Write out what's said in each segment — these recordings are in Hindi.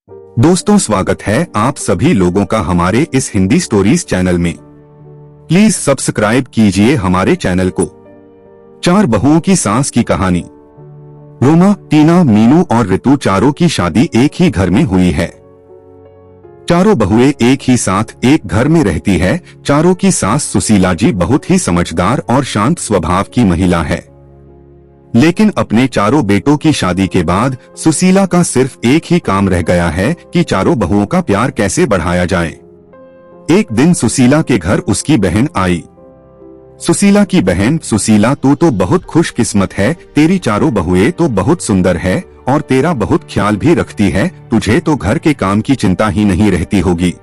दोस्तों, स्वागत है आप सभी लोगों का हमारे इस हिंदी स्टोरीज चैनल में। प्लीज सब्सक्राइब कीजिए हमारे चैनल को। चार बहुओं की सास की कहानी। रोमा, टीना, मीनू और ऋतु चारों की शादी एक ही घर में हुई है। चारों बहुएं एक ही साथ एक घर में रहती है। चारों की सास सुशीला जी बहुत ही समझदार और शांत स्वभाव की महिला है। लेकिन अपने चारों बेटों की शादी के बाद सुशीला का सिर्फ एक ही काम रह गया है कि चारों बहुओं का प्यार कैसे बढ़ाया जाए। एक दिन सुशीला के घर उसकी बहन आई। सुशीला की बहन, सुशीला तू तो बहुत खुशकिस्मत है, तेरी चारों बहुएं तो बहुत सुंदर है और तेरा बहुत ख्याल भी रखती है, तुझे तो घर के काम की चिंता ही नहीं रहती होगी।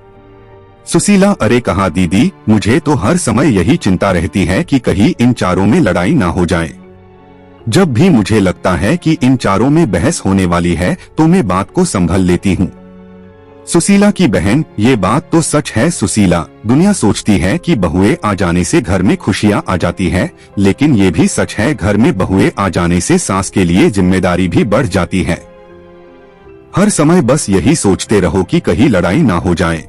सुशीला, अरे कहा दीदी, मुझे तो हर समय यही चिंता रहती है कि कहीं इन चारों में लड़ाई ना हो जाए। जब भी मुझे लगता है कि इन चारों में बहस होने वाली है तो मैं बात को संभल लेती हूँ। सुशीला की बहन, ये बात तो सच है सुशीला, दुनिया सोचती है कि बहुएं आ जाने से घर में खुशियाँ आ जाती है, लेकिन ये भी सच है घर में बहुएं आ जाने से सास के लिए जिम्मेदारी भी बढ़ जाती है। हर समय बस यही सोचते रहो कि कहीं लड़ाई ना हो जाए।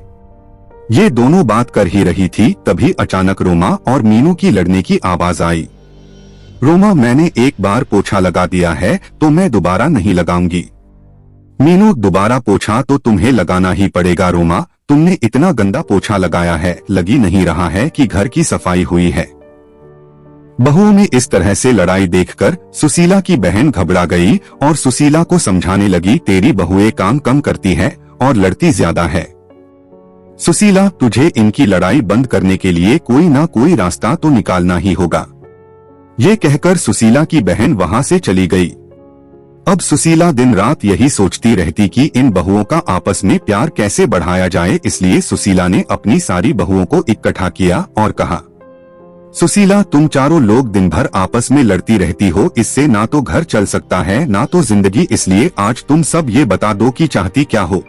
ये दोनों बात कर ही रही थी, तभी अचानक रोमा और मीनू की लड़ने की आवाज आई। रोमा, मैंने एक बार पोछा लगा दिया है तो मैं दोबारा नहीं लगाऊंगी। मीनू, दोबारा पोछा तो तुम्हें लगाना ही पड़ेगा रोमा, तुमने इतना गंदा पोछा लगाया है, लगी नहीं रहा है कि घर की सफाई हुई है। बहुओं में इस तरह से लड़ाई देखकर सुशीला की बहन घबरा गई और सुशीला को समझाने लगी, तेरी बहुएं काम कम करती है और लड़ती ज्यादा है। सुशीला, तुझे इनकी लड़ाई बंद करने के लिए कोई ना कोई रास्ता तो निकालना ही होगा। ये कहकर सुशीला की बहन वहां से चली गई। अब सुशीला दिन रात यही सोचती रहती कि इन बहुओं का आपस में प्यार कैसे बढ़ाया जाए, इसलिए सुशीला ने अपनी सारी बहुओं को इकट्ठा किया और कहा, सुशीला, तुम चारों लोग दिन भर आपस में लड़ती रहती हो, इससे ना तो घर चल सकता है ना तो जिंदगी, इसलिए आज तुम सब ये बता दो कि चाहती क्या हो।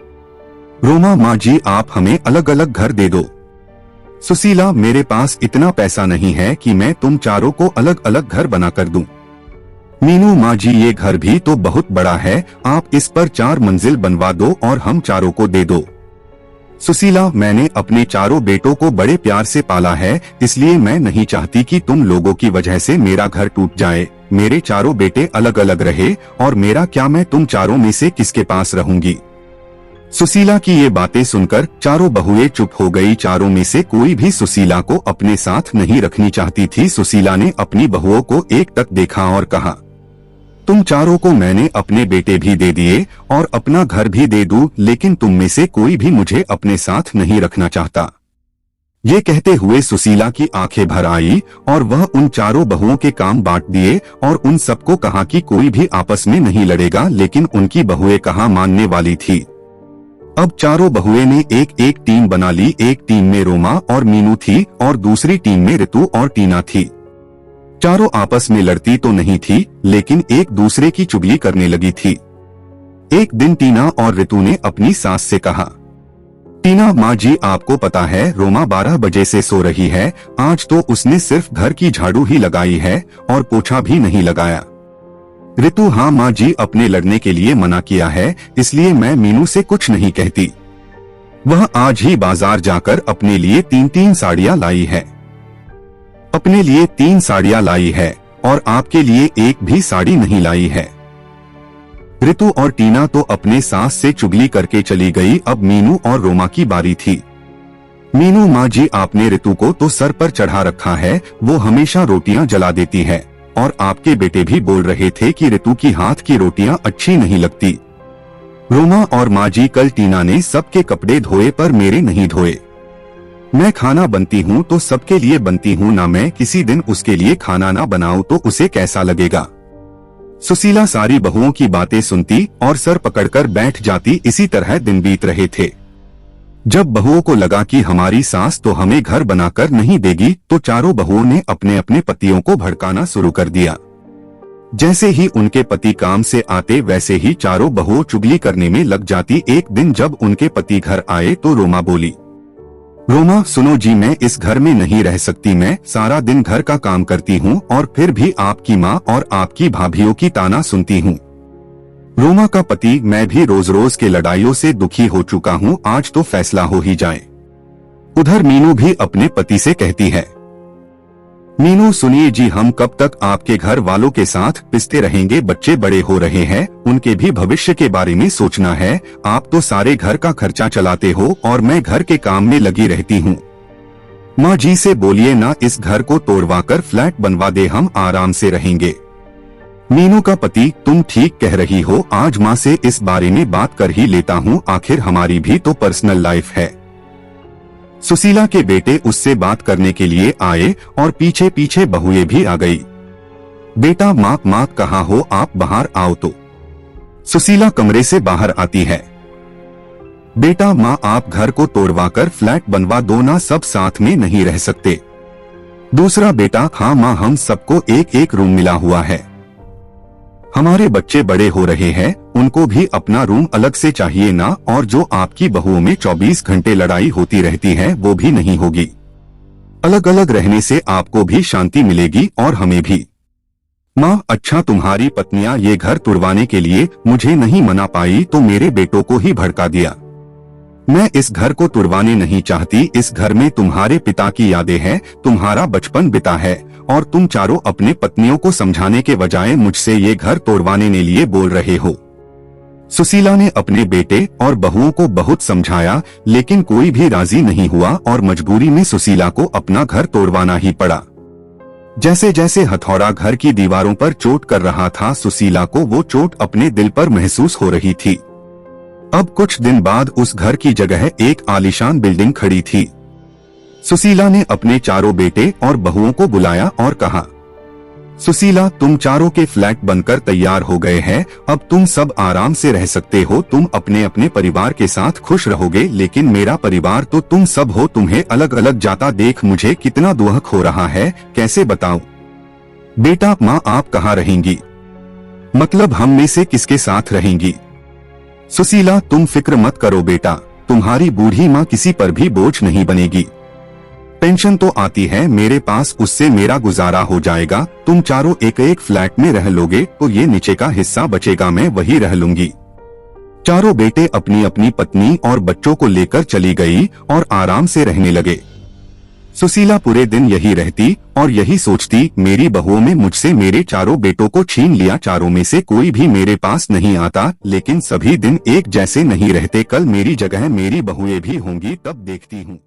रोमा, माँ जी, आप हमें अलग अलग घर दे दो। सुशीला, मेरे पास इतना पैसा नहीं है कि मैं तुम चारों को अलग अलग घर बना कर दूं। मीनू, माँ जी, ये घर भी तो बहुत बड़ा है, आप इस पर 4 मंजिल बनवा दो और हम चारों को दे दो। सुशीला, मैंने अपने चारों बेटों को बड़े प्यार से पाला है, इसलिए मैं नहीं चाहती कि तुम लोगों की वजह से मेरा घर टूट जाए। मेरे चारों बेटे अलग अलग रहे और मेरा क्या, मैं तुम चारों में से किसके पास रहूंगी। सुशीला की ये बातें सुनकर चारों बहुएं चुप हो गई। चारों में से कोई भी सुशीला को अपने साथ नहीं रखनी चाहती थी। सुशीला ने अपनी बहुओं को एक टक देखा और कहा, तुम चारों को मैंने अपने बेटे भी दे दिए और अपना घर भी दे दूं, लेकिन तुम में से कोई भी मुझे अपने साथ नहीं रखना चाहता। ये कहते हुए सुशीला की आंखें भर आई और वह उन चारों बहुओं के काम बांट दिए और उन सबको कहा कि कोई भी आपस में नहीं लड़ेगा, लेकिन उनकी बहुएं कहाँ मानने वाली थी। अब चारों बहुएं ने एक एक टीम बना ली। एक टीम में रोमा और मीनू थी और दूसरी टीम में ऋतु और टीना थी। चारों आपस में लड़ती तो नहीं थी, लेकिन एक दूसरे की चुगली करने लगी थी। एक दिन टीना और ऋतु ने अपनी सास से कहा, टीना, माँ जी, आपको पता है रोमा 12 बजे से सो रही है, आज तो उसने सिर्फ घर की झाड़ू ही लगाई है और पोछा भी नहीं लगाया। ऋतु, हाँ माँ जी, अपने लड़ने के लिए मना किया है, इसलिए मैं मीनू से कुछ नहीं कहती। वह आज ही बाजार जाकर अपने लिए 3-3 साड़ियाँ लाई है। अपने लिए 3 साड़ियाँ लाई है और आपके लिए एक भी साड़ी नहीं लाई है। ऋतु और टीना तो अपने सास से चुगली करके चली गई। अब मीनू और रोमा की बारी थी। मीनू, माँ जी, आपने ऋतु को तो सर पर चढ़ा रखा है, वो हमेशा रोटियां जला देती है और आपके बेटे भी बोल रहे थे कि ऋतु की हाथ की रोटियां अच्छी नहीं लगती। रोमा और माँ जी, कल टीना ने सबके कपड़े धोए पर मेरे नहीं धोए। मैं खाना बनती हूँ तो सबके लिए बनती हूँ ना, मैं किसी दिन उसके लिए खाना ना बनाऊं तो उसे कैसा लगेगा। सुशीला सारी बहुओं की बातें सुनती और सर पकड़कर बैठ जाती। इसी तरह दिन बीत रहे थे। जब बहुओं को लगा कि हमारी सास तो हमें घर बनाकर नहीं देगी, तो चारों बहुओं ने अपने अपने पतियों को भड़काना शुरू कर दिया। जैसे ही उनके पति काम से आते वैसे ही चारों बहुओं चुगली करने में लग जाती। एक दिन जब उनके पति घर आए तो रोमा बोली, रोमा, सुनो जी, मैं इस घर में नहीं रह सकती, मैं सारा दिन घर का काम करती हूँ और फिर भी आपकी माँ और आपकी भाभीयों की ताना सुनती हूँ। रोमा का पति, मैं भी रोज रोज के लड़ाइयों से दुखी हो चुका हूँ, आज तो फैसला हो ही जाए। उधर मीनू भी अपने पति से कहती है, मीनू सुनिए जी, हम कब तक आपके घर वालों के साथ पिसते रहेंगे, बच्चे बड़े हो रहे हैं, उनके भी भविष्य के बारे में सोचना है। आप तो सारे घर का खर्चा चलाते हो और मैं घर के काम में लगी रहती हूँ। माँ जी से बोलिए ना, इस घर को तोड़वा कर फ्लैट बनवा दे, हम आराम से रहेंगे। मीनू का पति, तुम ठीक कह रही हो, आज माँ से इस बारे में बात कर ही लेता हूँ, आखिर हमारी भी तो पर्सनल लाइफ है। सुशीला के बेटे उससे बात करने के लिए आए और पीछे पीछे बहुएं भी आ गई। बेटा, माँ कहाँ हो आप, बाहर आओ तो। सुशीला कमरे से बाहर आती है। बेटा, माँ आप घर को तोड़वा कर फ्लैट बनवा दो ना, सब साथ में नहीं रह सकते। दूसरा बेटा, हाँ माँ, हम सबको एक एक रूम मिला हुआ है, हमारे बच्चे बड़े हो रहे हैं, उनको भी अपना रूम अलग से चाहिए ना, और जो आपकी बहुओं में 24 घंटे लड़ाई होती रहती है वो भी नहीं होगी। अलग अलग रहने से आपको भी शांति मिलेगी और हमें भी। माँ, अच्छा तुम्हारी पत्नियां ये घर तुड़वाने के लिए मुझे नहीं मना पाई तो मेरे बेटों को ही भड़का दिया। मैं इस घर को तुड़वाने नहीं चाहती, इस घर में तुम्हारे पिता की यादें हैं, तुम्हारा बचपन बिता है, और तुम चारों अपने पत्नियों को समझाने के बजाय मुझसे ये घर तोड़वाने के लिए बोल रहे हो। सुशीला ने अपने बेटे और बहुओं को बहुत समझाया, लेकिन कोई भी राजी नहीं हुआ और मजबूरी में सुशीला को अपना घर तोड़वाना ही पड़ा। जैसे जैसे हथौड़ा घर की दीवारों पर चोट कर रहा था, सुशीला को वो चोट अपने दिल पर महसूस हो रही थी। अब कुछ दिन बाद उस घर की जगह एक आलीशान बिल्डिंग खड़ी थी। सुशीला ने अपने चारों बेटे और बहुओं को बुलाया और कहा, सुशीला, तुम चारों के फ्लैट बनकर तैयार हो गए हैं, अब तुम सब आराम से रह सकते हो, तुम अपने अपने परिवार के साथ खुश रहोगे, लेकिन मेरा परिवार तो तुम सब हो, तुम्हें अलग अलग जाता देख मुझे कितना दुख हो रहा है, कैसे बताऊं। बेटा, माँ आप कहाँ रहेंगी, मतलब हम में से किसके साथ रहेंगी। सुशीला, तुम फिक्र मत करो बेटा, तुम्हारी बूढ़ी माँ किसी पर भी बोझ नहीं बनेगी। पेंशन तो आती है मेरे पास, उससे मेरा गुजारा हो जाएगा। तुम चारों एक एक फ्लैट में रह लोगे तो ये नीचे का हिस्सा बचेगा, मैं वही रह लूंगी। चारों बेटे अपनी अपनी पत्नी और बच्चों को लेकर चली गई और आराम से रहने लगे। सुशीला पूरे दिन यही रहती और यही सोचती, मेरी बहुओं में मुझसे मेरे चारों बेटों को छीन लिया, चारों में से कोई भी मेरे पास नहीं आता, लेकिन सभी दिन एक जैसे नहीं रहते, कल मेरी जगह मेरी बहुएं भी होंगी, तब देखती हूँ।